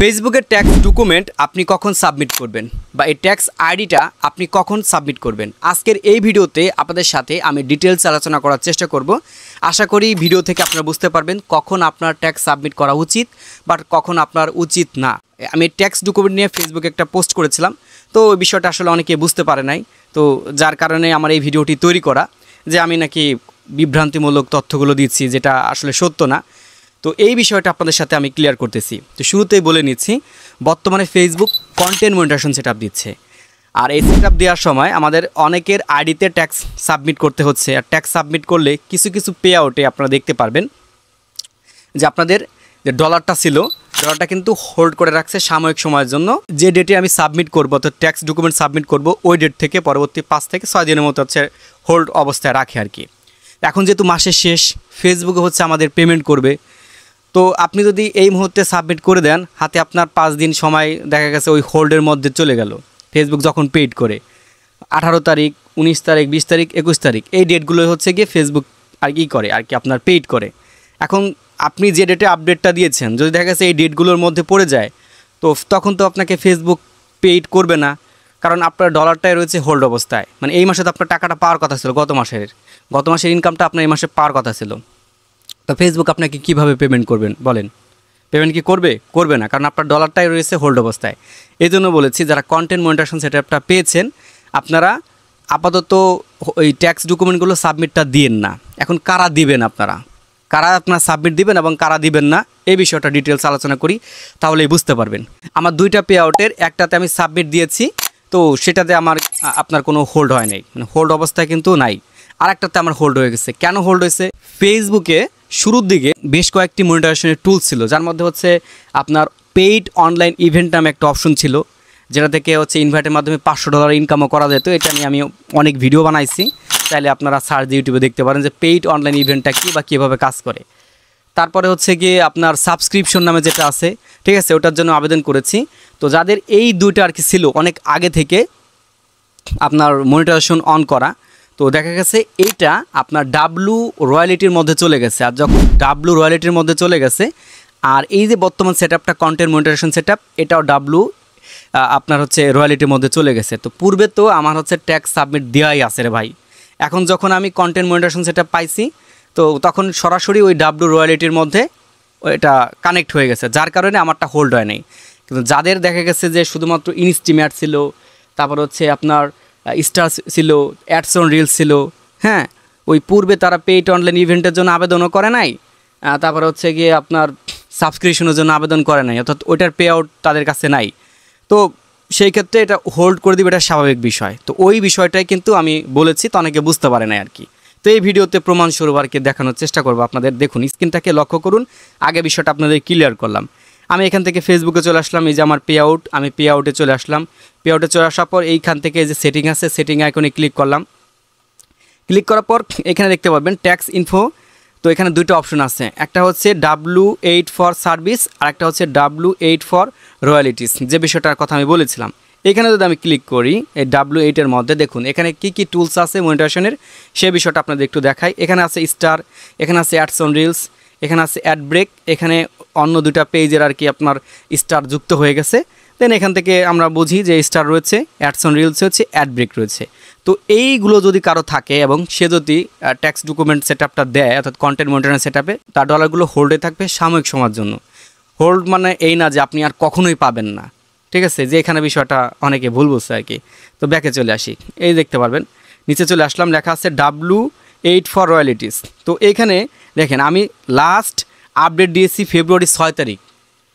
ফেসবুকের tax document আপনি কখন সাবমিট করবেন বা এই ট্যাক্স আইডিটা আপনি কখন সাবমিট করবেন, আজকের এই ভিডিওতে আপনাদের সাথে আমি ডিটেলস আলোচনা করার চেষ্টা করব। আশা করি ভিডিও থেকে আপনারা বুঝতে পারবেন কখন আপনার ট্যাক্স সাবমিট করা উচিত বা কখন আপনার উচিত না। আমি ট্যাক্স ডকুমেন্ট নিয়ে ফেসবুকে একটা পোস্ট করেছিলাম, তো ওই বিষয়টা আসলে অনেকে বুঝতে পারে নাই, তো যার কারণে আমার এই ভিডিওটি তৈরি করা যে আমি নাকি বিভ্রান্তিমূলক তথ্যগুলো দিচ্ছি যেটা আসলে সত্য না। তো এই বিষয়টা আপনাদের সাথে আমি ক্লিয়ার করতেছি। তো শুরুতেই বলে নিচ্ছি, বর্তমানে ফেসবুক কন্টেন্ট মনিটাইজেশন সেটআপ দিচ্ছে, আর এই সেটআপ দেওয়ার সময় আমাদের অনেকের আইডিতে ট্যাক্স সাবমিট করতে হচ্ছে। আর ট্যাক্স সাবমিট করলে কিছু কিছু পে আউটে আপনারা দেখতে পারবেন যে আপনাদের যে ডলারটা ছিল, ডলারটা কিন্তু হোল্ড করে রাখছে সাময়িক সময়ের জন্য। যে ডেটে আমি সাবমিট করবো, তো ট্যাক্স ডকুমেন্ট সাবমিট করব, ওই ডেট থেকে পরবর্তী 5 থেকে 6 দিনের মতো হচ্ছে হোল্ড অবস্থায় রাখে আর কি। এখন যেহেতু মাসের শেষ, ফেসবুকে হচ্ছে আমাদের পেমেন্ট করবে, তো আপনি যদি এই মুহূর্তে সাবমিট করে দেন, হাতে আপনার 5 দিন সময় দেখা গেছে ওই হোল্ডের মধ্যে চলে গেল। ফেসবুক যখন পেইড করে 18 তারিখ, 19 তারিখ, 20 তারিখ, 21 তারিখ, এই ডেটগুলো হচ্ছে গিয়ে ফেসবুক আর কি করে আর কি আপনার পেইড করে। এখন আপনি যে ডেটে আপডেটটা দিয়েছেন, যদি দেখা গেছে এই ডেটগুলোর মধ্যে পড়ে যায়, তো তখন তো আপনাকে ফেসবুক পেইড করবে না, কারণ আপনার ডলারটাই রয়েছে হোল্ড অবস্থায়। মানে এই মাসে তো আপনার টাকাটা পাওয়ার কথা ছিল, গত মাসের ইনকামটা আপনার এই মাসে পাওয়ার কথা ছিল। তো ফেসবুক আপনাকে কীভাবে পেমেন্ট করবেন বলেন? পেমেন্ট কি করবে না, কারণ আপনার ডলারটাই রয়েছে হোল্ড অবস্থায়। এই জন্য বলেছি, যারা কন্টেন্ট মনিটাইজেশন সেটআপটা পেয়েছেন, আপনারা আপাতত ওই ট্যাক্স ডকুমেন্টগুলো সাবমিটটা দিয়েন না। এখন কারা দিবেন, কারা আপনারা সাবমিট দিবেন এবং কারা দিবেন না, এই বিষয়টা ডিটেলস আলোচনা করি, তাহলেই বুঝতে পারবেন। আমার 2টা পে আউটের, একটাতে আমি সাবমিট দিয়েছি, তো সেটাতে আপনার কোনো হোল্ড হয় নাই, মানে হোল্ড অবস্থায় কিন্তু নাই। আরেকটাতে আমার হোল্ড হয়ে গেছে। কেন হোল্ড হয়েছে? ফেসবুকে শুরুর দিকে বেশ কয়েকটি মনিটাইজেশনের টুলস ছিল, যার মধ্যে হচ্ছে আপনার পেইড অনলাইন ইভেন্ট নামে একটা অপশন ছিল, যেটা থেকে হচ্ছে ইনভাইটের মাধ্যমে $500 ইনকামও করা যেত। এটা নিয়ে আমি অনেক ভিডিও বানাইছি, চাইলে আপনারা সার্চ দিয়ে ইউটিউবে দেখতে পারেন যে পেইড অনলাইন ইভেন্টটা কী বা কীভাবে কাজ করে। তারপরে হচ্ছে গিয়ে আপনার সাবস্ক্রিপশন নামে যেটা আছে, ঠিক আছে, ওটার জন্য আবেদন করেছি। তো যাদের এই 2টা আর কি ছিল অনেক আগে থেকে আপনার মনিটাইজেশন অন করা, তো দেখা গেছে এইটা আপনার ডাব্লু রয়্যালিটির মধ্যে চলে গেছে। আর যখন ডাব্লু রয়্যালিটির মধ্যে চলে গেছে, আর এই যে বর্তমান সেটআপটা কন্টেন্ট মনিটাইজেশন সেটআপ, এটাও ডাব্লু আপনার হচ্ছে রয়্যালিটির মধ্যে চলে গেছে। তো পূর্বে তো আমার হচ্ছে ট্যাক্স সাবমিট দেওয়াই আছে রে ভাই। এখন যখন আমি কন্টেন্ট মনিটাইজেশন সেটআপ পাইছি, তো তখন সরাসরি ওই ডাব্লু রয়্যালিটির মধ্যে এটা কানেক্ট হয়ে গেছে, যার কারণে আমারটা হোল্ড হয় নাই। কিন্তু যাদের দেখা গেছে যে শুধুমাত্র ইনস্টিমেট ছিল, তারপর হচ্ছে আপনার স্টার ছিল, অ্যাডস অন রিলস ছিল, হ্যাঁ, ওই পূর্বে তারা পেইড অনলাইন ইভেন্টের জন্য আবেদনও করে নাই, তারপর হচ্ছে গিয়ে আপনার সাবস্ক্রিপশনের জন্য আবেদন করে নাই, অর্থাৎ ওইটার পে আউট তাদের কাছে নাই। তো সেই ক্ষেত্রে এটা হোল্ড করে দিবে, এটা স্বাভাবিক বিষয়। তো ওই বিষয়টাই কিন্তু আমি বলেছি, তো অনেকে বুঝতে পারে নাই আর কি। তো এই ভিডিওতে প্রমাণস্বরূপ আর কি দেখানোর চেষ্টা করবো আপনাদের। দেখুন, স্ক্রিনটাকে লক্ষ্য করুন, আগে বিষয়টা আপনাদের ক্লিয়ার করলাম। আমি এখান থেকে ফেসবুকে চলে আসলাম, এই যে আমার পে আউট, আমি পে আউটে চলে আসলাম। পে আউটে চলে আসার পর এইখান থেকে যে সেটিং আছে, সেটিং আইকনে ক্লিক করলাম। ক্লিক করার পর এখানে দেখতে পাবেন ট্যাক্স ইনফো। তো এখানে 2টা অপশন আছে, একটা হচ্ছে W8 ফর সার্ভিস, আর একটা হচ্ছে W8 ফর রয়্যালিটিস, যে বিষয়টার কথা আমি বলেছিলাম। এখানে যদি আমি ক্লিক করি এই W8 এর মধ্যে, দেখুন এখানে কি কি টুলস আছে মনিটাইজেশনের, সেই বিষয়টা আপনাদের একটু দেখাই। এখানে আছে স্টার, এখানে আছে অ্যাডস অন রিলস, এখানে আছে অ্যাড ব্রেক, এখানে অন্য 2টা পেজের আর কি আপনার স্টার যুক্ত হয়ে গেছে। দেন এখান থেকে আমরা বুঝি যে স্টার রয়েছে, অ্যাডস অন রিলস হচ্ছে, অ্যাড ব্রেক রয়েছে। তো এইগুলো যদি কারো থাকে এবং সে যদি ট্যাক্স ডকুমেন্ট সেটআপটা দেয়, অর্থাৎ কন্টেন্ট মনিটাইজেশন সেটআপে, তার ডলারগুলো হোল্ডে থাকবে সাময়িক সময়ের জন্য। হোল্ড মানে এই না যে আপনি আর কখনোই পাবেন না, ঠিক আছে, যে এখানে বিষয়টা অনেকে ভুল বুঝছে আর কি। তো ব্যাকে চলে আসি, এই দেখতে পারবেন নিচে চলে আসলাম, লেখা আছে W8 ফর রয়্যালিটিস। তো এইখানে দেখেন আমি লাস্ট আপডেট দিয়েছি ফেব্রুয়ারি 6 তারিখ,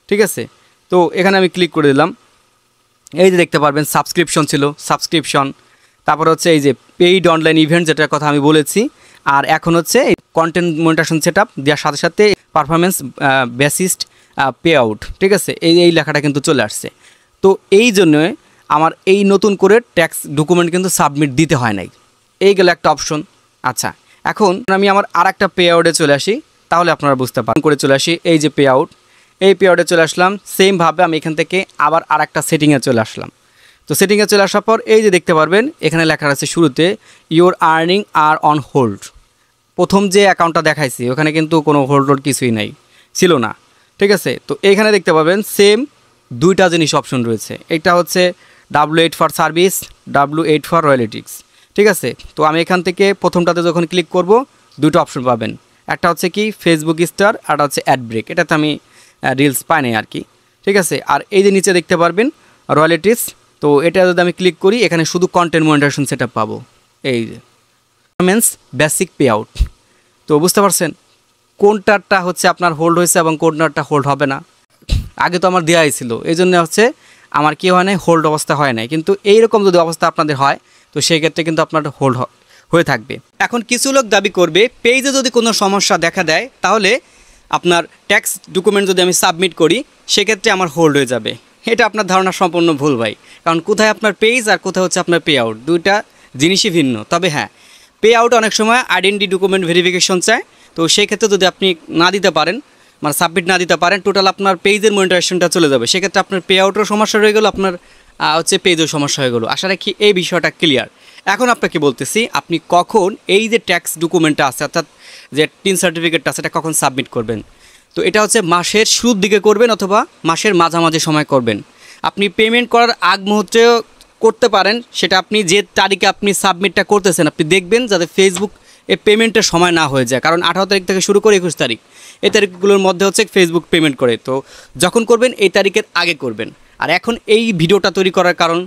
ঠিক আছে। তো এখানে আমি ক্লিক করে দিলাম, এই যে দেখতে পারবেন সাবস্ক্রিপশন ছিল, সাবস্ক্রিপশন, তারপর হচ্ছে এই যে পেইড অনলাইন ইভেন্ট যেটার কথা আমি বলেছি, আর এখন হচ্ছে কন্টেন্ট মনিটাইজেশন সেটআপ দেওয়ার সাথে সাথে পারফরমেন্স বেসিসড পে আউট, ঠিক আছে, এই লেখাটা কিন্তু চলে আসছে। তো এই জন্য আমার এই নতুন করে ট্যাক্স ডকুমেন্ট কিন্তু সাবমিট দিতে হয় নাই, এই গেল একটা অপশন। আচ্ছা, এখন আমি আমার আরেকটা পে আউটে চলে আসি, তাহলে আপনারা বুঝতে পারেন। করে চলে আসি এই যে পে আউট, এই পে আউটে চলে আসলাম। সেমভাবে আমি এখান থেকে আবার আরেকটা সেটিংয়ে চলে আসলাম। তো সেটিংয়ে চলে আসার পর এই যে দেখতে পারবেন এখানে লেখা আছে শুরুতে your earning are on hold. প্রথম যে অ্যাকাউন্টটা দেখাইছি ওখানে কিন্তু কোনো হোল্ড কিছুই নাই, ছিল না, ঠিক আছে। তো এইখানে দেখতে পাবেন সেম দুইটা জিনিস অপশন রয়েছে। এটা হচ্ছে W8 for service, W8 for রয়্যালিটিস। ঠিক আছে, তো আমি এখান থেকে প্রথমটাতে যখন ক্লিক করব দুটো অপশন পাবেন। একটা হচ্ছে কি ফেসবুক স্টার, আর হচ্ছে অ্যাড ব্রেক। এটাতে আমি রিলস পাই নাই আর কি। ঠিক আছে, আর এই যে নিচে দেখতে পারবেন রয়্যালিটিস, তো এটা যদি আমি ক্লিক করি এখানে শুধু কন্টেন্ট মনিটাইজেশন সেটআপ পাবো। এই যে পারফরম্যান্স বেসিক পে আউট। তো বুঝতে পারছেন কোনটারটা হচ্ছে আপনার হোল্ড হয়েছে এবং কোনটারটা হোল্ড হবে না। আগে তো আমার দেওয়াই ছিল, এই জন্য হচ্ছে আমার কি হয় নাই, হোল্ড অবস্থা হয় নাই। কিন্তু এইরকম যদি অবস্থা আপনাদের হয় তো সেই ক্ষেত্রে কিন্তু আপনার হোল্ড হয়ে থাকবে। এখন কিছু লোক দাবি করবে পেজে যদি কোনো সমস্যা দেখা দেয় তাহলে আপনার ট্যাক্স ডকুমেন্ট যদি আমি সাবমিট করি সেক্ষেত্রে আমার হোল্ড হয়ে যাবে। এটা আপনার ধারণা সম্পূর্ণ ভুল ভাই, কারণ কোথায় আপনার পেজ আর কোথায় হচ্ছে আপনার পে আউট, দুইটা জিনিসই ভিন্ন। তবে হ্যাঁ, পে আউট অনেক সময় আইডেন্টি ডকুমেন্ট ভেরিফিকেশন চায়, তো সেই ক্ষেত্রে যদি আপনি না দিতে পারেন, মানে সাবমিট না দিতে পারেন, টোটাল আপনার পেজের মনিটাইজেশনটা চলে যাবে। সেক্ষেত্রে আপনার পে আউটেরও সমস্যা রয়ে গেলো, আপনার হচ্ছে পেজেও সমস্যা হয়ে গেলো। আশা রাখি এই বিষয়টা ক্লিয়ার। এখন আপনাকে বলতেছি আপনি কখন এই যে ট্যাক্স ডকুমেন্টটা আছে, অর্থাৎ যে টিন সার্টিফিকেটটা আছে, এটা কখন সাবমিট করবেন। তো এটা হচ্ছে মাসের শুরুর দিকে করবেন অথবা মাসের মাঝামাঝি সময় করবেন। আপনি পেমেন্ট করার আগ মুহূর্তেও করতে পারেন, সেটা আপনি যে তারিখে আপনি সাবমিটটা করতেছেন আপনি দেখবেন যাতে ফেসবুক এই পেমেন্টের সময় না হয়ে যায়। কারণ 18 তারিখ থেকে শুরু করে 21 তারিখ, এই তারিখগুলোর মধ্যে হচ্ছে ফেসবুক পেমেন্ট করে। তো যখন করবেন এই তারিখের আগে করবেন। আর এখন এই ভিডিওটা তৈরি করার কারণ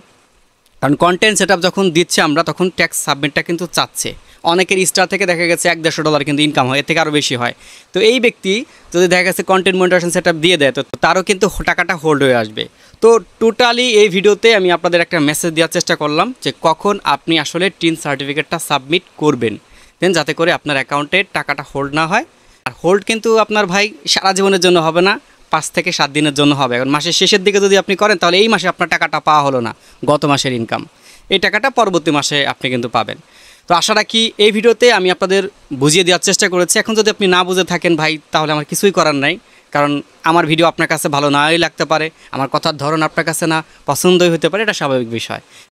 কন্টেন্ট সেটআপ যখন দিচ্ছে আমরা তখন ট্যাক্স সাবমিটটা কিন্তু চাচ্ছে। অনেকের স্টার থেকে দেখা গেছে $150 কিন্তু ইনকাম হয়, এর থেকে আরও বেশি হয়। তো এই ব্যক্তি যদি দেখা গেছে কন্টেন্ট মনিটাইজেশন সেটআপ দিয়ে দেয় তো তারও কিন্তু টাকাটা হোল্ড হয়ে আসবে। তো টোটালি এই ভিডিওতে আমি আপনাদের একটা মেসেজ দেওয়ার চেষ্টা করলাম যে কখন আপনি আসলে টিন সার্টিফিকেটটা সাবমিট করবেন, দেন যাতে করে আপনার অ্যাকাউন্টে টাকাটা হোল্ড না হয়। আর হোল্ড কিন্তু আপনার ভাই সারা জীবনের জন্য হবে না, 5 থেকে 7 দিনের জন্য হবে। এখন মাসের শেষের দিকে যদি আপনি করেন তাহলে এই মাসে আপনার টাকাটা পাওয়া হলো না, গত মাসের ইনকাম, এই টাকাটা পরবর্তী মাসে আপনি কিন্তু পাবেন। তো আশা রাখি এই ভিডিওতে আমি আপনাদের বুঝিয়ে দেওয়ার চেষ্টা করেছি। এখন যদি আপনি না বুঝে থাকেন ভাই তাহলে আমার কিছুই করার নাই, কারণ আমার ভিডিও আপনার কাছে ভালো নাই লাগতে পারে, আমার কথার ধরন আপনার কাছে না পছন্দই হতে পারে, এটা স্বাভাবিক বিষয়।